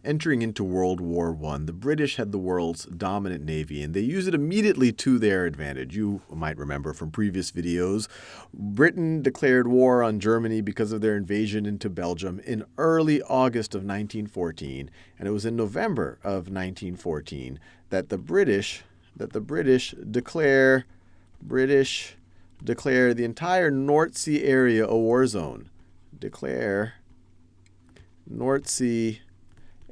entering into World War I, the British had the world's dominant navy, and they used it immediately to their advantage. You might remember from previous videos, Britain declared war on Germany because of their invasion into Belgium in early August of 1914, and it was in November of 1914 that the British declare the entire North Sea area a war zone. Declare North Sea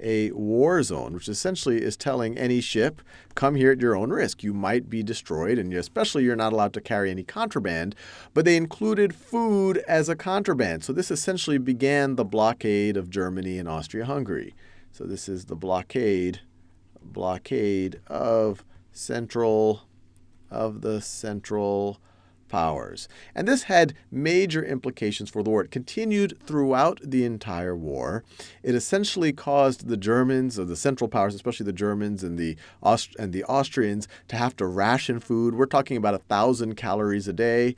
a war zone, which essentially is telling any ship, come here at your own risk. You might be destroyed, and especially you're not allowed to carry any contraband. But they included food as a contraband. So this essentially began the blockade of Germany and Austria-Hungary. So this is the blockade of the Central Powers. And this had major implications for the war. It continued throughout the entire war. It essentially caused the Germans, or the Central Powers, especially the Germans and the Austrians, to have to ration food. We're talking about 1,000 calories a day.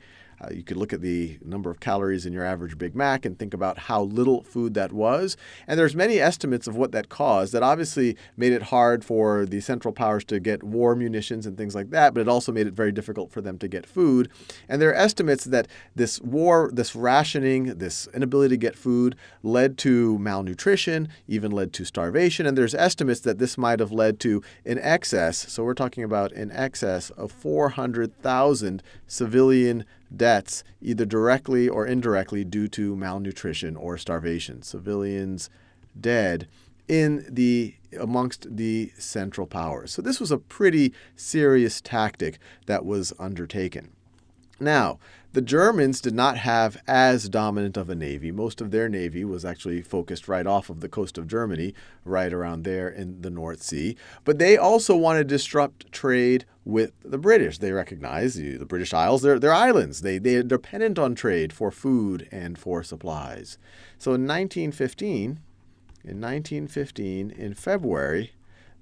You could look at the number of calories in your average Big Mac and think about how little food that was. And there's many estimates of what that caused. That obviously made it hard for the Central Powers to get war munitions and things like that, but it also made it very difficult for them to get food. And there are estimates that this war, this rationing, this inability to get food led to malnutrition, even led to starvation. And there's estimates that this might have led to in excess, so we're talking about in excess of 400,000 civilian deaths, either directly or indirectly due to malnutrition or starvation. Civilians dead amongst the Central Powers. So this was a pretty serious tactic that was undertaken. Now, the Germans did not have as dominant of a navy. Most of their navy was actually focused right off of the coast of Germany, right around there in the North Sea. But they also wanted to disrupt trade with the British. They recognized the British Isles, they're islands. They're dependent on trade for food and for supplies. So in 1915, in February,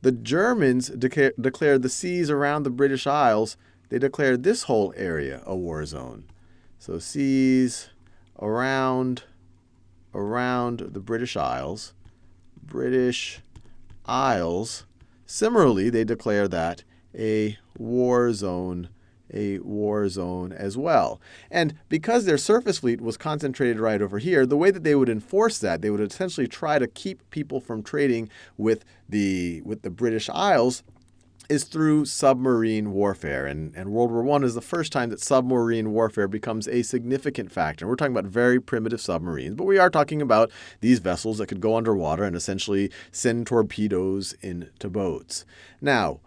the Germans declared the seas around the British Isles, they declared this whole area a war zone. So seas around the British Isles. Similarly, they declare that a war zone as well. And because their surface fleet was concentrated right over here, the way that they would enforce that, they would essentially try to keep people from trading with the British Isles, is through submarine warfare. And World War I is the first time that submarine warfare becomes a significant factor. We're talking about very primitive submarines, but we are talking about these vessels that could go underwater and essentially send torpedoes into boats. Now,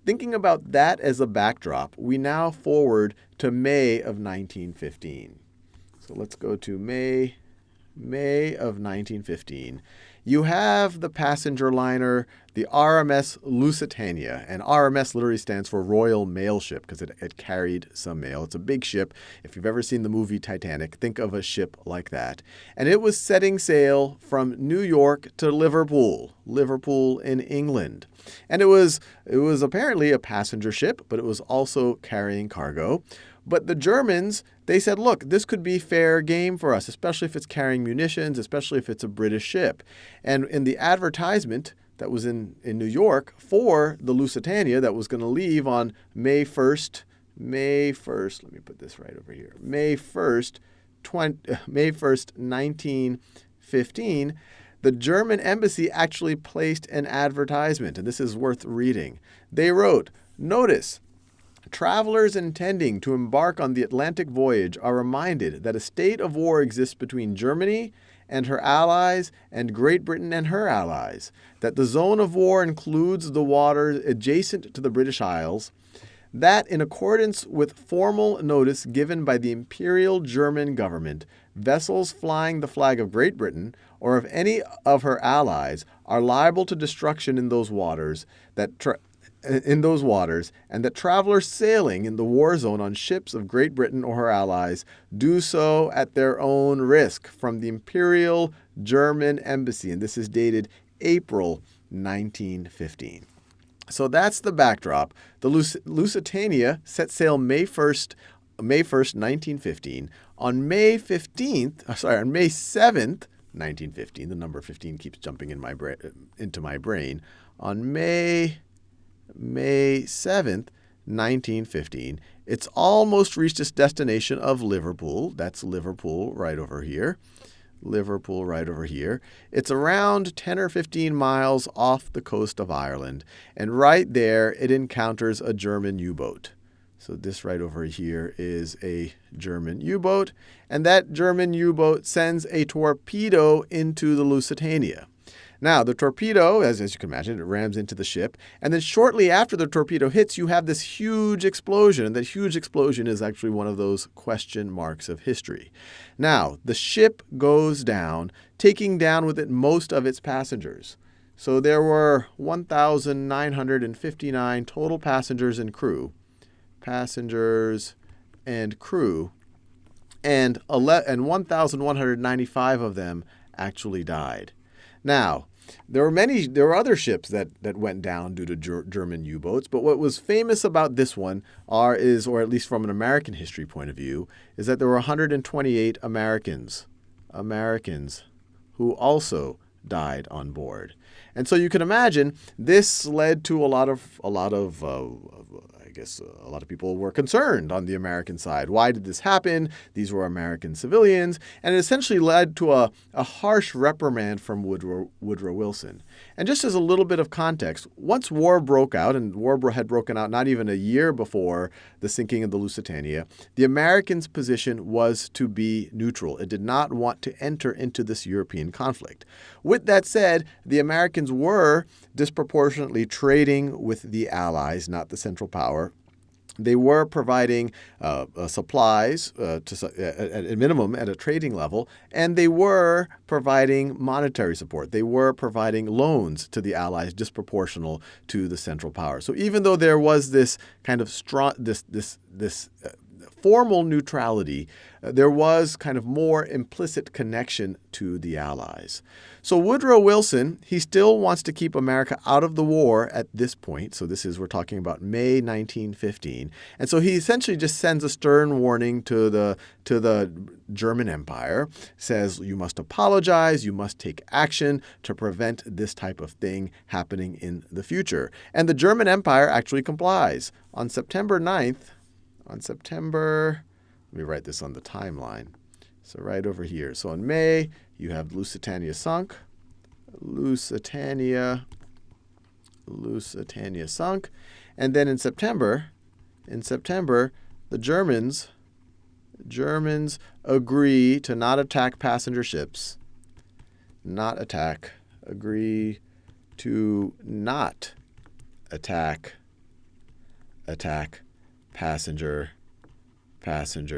thinking about that as a backdrop, we now forward to May of 1915. So let's go to May of 1915. You have the passenger liner, the RMS Lusitania, and RMS literally stands for Royal Mail Ship because it carried some mail. It's a big ship. If you've ever seen the movie Titanic, think of a ship like that. And it was setting sail from New York to Liverpool in England. And it was apparently a passenger ship, but it was also carrying cargo. But the Germans, they said, look, this could be fair game for us, especially if it's carrying munitions, especially if it's a British ship. And in the advertisement that was in New York for the Lusitania that was going to leave on May 1st, let me put this right over here, May 1st, 1915, the German embassy actually placed an advertisement, and this is worth reading. They wrote, "Notice, travelers intending to embark on the Atlantic voyage are reminded that a state of war exists between Germany and her allies and Great Britain and her allies, that the zone of war includes the waters adjacent to the British Isles, that in accordance with formal notice given by the Imperial German government, vessels flying the flag of Great Britain or of any of her allies are liable to destruction in those waters, and that travelers sailing in the war zone on ships of Great Britain or her allies do so at their own risk from the Imperial German Embassy." And this is dated April 1915. So that's the backdrop. The Lusitania set sail May 1st, 1915. On May 7th, 1915. The number 15 keeps jumping into my brain. On May 7th, 1915, it's almost reached its destination of Liverpool. That's Liverpool right over here. Liverpool right over here. It's around 10 or 15 miles off the coast of Ireland. And right there, it encounters a German U-boat. So this right over here is a German U-boat. And that German U-boat sends a torpedo into the Lusitania. Now, the torpedo, as you can imagine, it rams into the ship. And then shortly after the torpedo hits, you have this huge explosion. And that huge explosion is actually one of those question marks of history. Now, the ship goes down, taking down with it most of its passengers. So there were 1,959 total passengers and crew. And 1,195 of them actually died. Now, there were other ships that went down due to German U-boats, but what was famous about this one or at least from an American history point of view, is that there were 128 Americans who also died on board. And so you can imagine this led to a lot of people were concerned on the American side. Why did this happen? These were American civilians. And it essentially led to a harsh reprimand from Woodrow Wilson. And just as a little bit of context, once war broke out, and war had broken out not even a year before the sinking of the Lusitania, the Americans' position was to be neutral. It did not want to enter into this European conflict. With that said, the Americans were disproportionately trading with the Allies, not the Central Power. They were providing supplies at a minimum at a trading level, and they were providing monetary support. They were providing loans to the Allies disproportional to the Central Power. So even though there was this kind of strong, this formal neutrality, there was kind of more implicit connection to the Allies. So Woodrow Wilson, he still wants to keep America out of the war at this point. So we're talking about May 1915. And so he essentially just sends a stern warning to the German Empire, says you must apologize, you must take action to prevent this type of thing happening in the future. And the German Empire actually complies. On September 9th, let me write this on the timeline. So right over here. So in May, you have Lusitania sunk. Lusitania sunk. And then in September, the Germans agree to not attack passenger ships. Agree to not attack passenger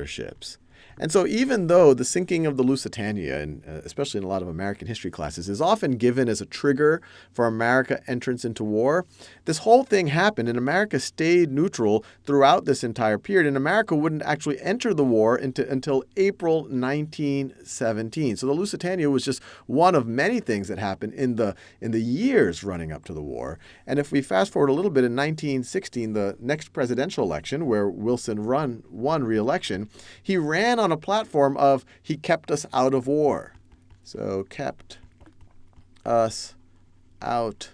ships. And so even though the sinking of the Lusitania, and especially in a lot of American history classes, is often given as a trigger for America's entrance into war, this whole thing happened and America stayed neutral throughout this entire period. And America wouldn't actually enter the war until April 1917. So the Lusitania was just one of many things that happened in the years running up to the war. And if we fast forward a little bit, in 1916, the next presidential election, where Wilson won re-election, he ran on a platform of he kept us out of war. So kept us out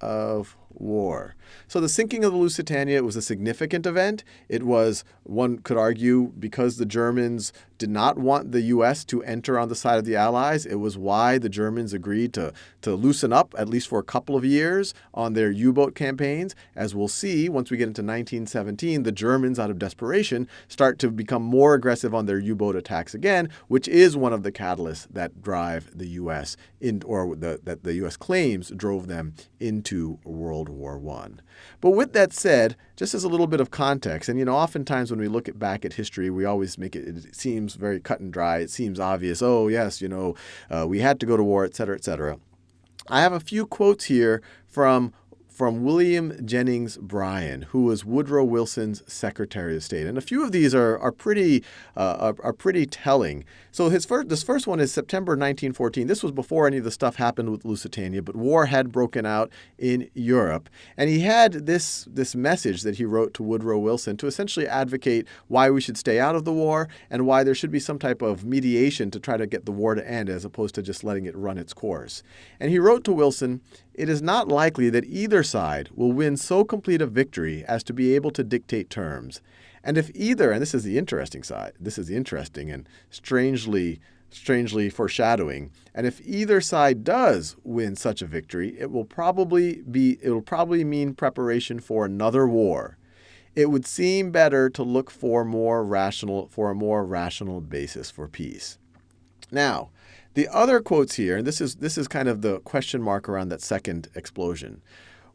of war. So the sinking of the Lusitania was a significant event. It was, one could argue, because the Germans did not want the U.S. to enter on the side of the Allies. It was why the Germans agreed to loosen up, at least for a couple of years, on their U-boat campaigns. As we'll see, once we get into 1917, the Germans, out of desperation, start to become more aggressive on their U-boat attacks again, which is one of the catalysts that drive the U.S. that the U.S. claims drove them into World War I. But with that said, just as a little bit of context, and oftentimes when we look back at history, we always make it seems very cut and dry. It seems obvious. Oh, yes, we had to go to war, et cetera, et cetera. I have a few quotes here from from William Jennings Bryan, who was Woodrow Wilson's Secretary of State. And a few of these are pretty telling. So this first one is September 1914. This was before any of the stuff happened with Lusitania, but war had broken out in Europe. And he had this message that he wrote to Woodrow Wilson to essentially advocate why we should stay out of the war and why there should be some type of mediation to try to get the war to end as opposed to just letting it run its course. And he wrote to Wilson, "It is not likely that either side will win so complete a victory as to be able to dictate terms. And if either," and this is the interesting side, this is the interesting and strangely foreshadowing, "and if either side does win such a victory, it will probably mean preparation for another war. It would seem better to look for a more rational basis for peace." Now, the other quotes here, and this is kind of the question mark around that second explosion.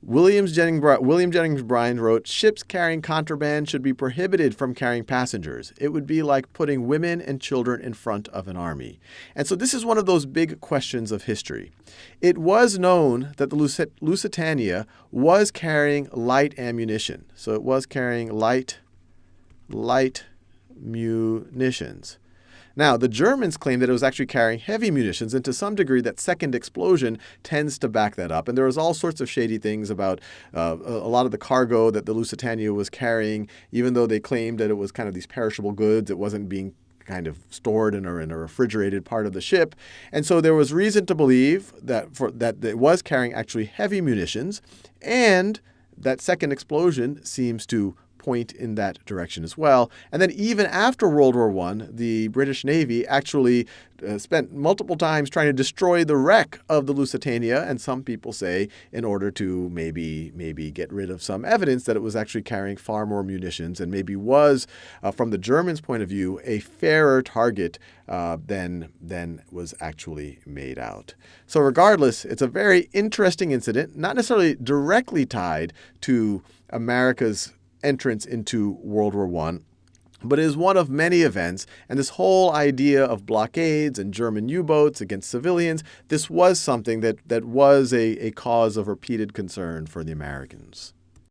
William Jennings Bryan wrote, "Ships carrying contraband should be prohibited from carrying passengers. It would be like putting women and children in front of an army." And so this is one of those big questions of history. It was known that the Lusitania was carrying light ammunition. So it was carrying light munitions. Now, the Germans claimed that it was actually carrying heavy munitions, and to some degree, that second explosion tends to back that up. And there was all sorts of shady things about a lot of the cargo that the Lusitania was carrying, even though they claimed that it was kind of these perishable goods. It wasn't being kind of stored in a refrigerated part of the ship. And so there was reason to believe that it was carrying actually heavy munitions, and that second explosion seems to point in that direction as well. And then even after World War I, the British Navy actually spent multiple times trying to destroy the wreck of the Lusitania, and some people say in order to maybe get rid of some evidence that it was actually carrying far more munitions and maybe was, from the Germans' point of view, a fairer target than was actually made out. So regardless, it's a very interesting incident, not necessarily directly tied to America's entrance into World War I, but it is one of many events. And this whole idea of blockades and German U-boats against civilians, this was something that was a cause of repeated concern for the Americans.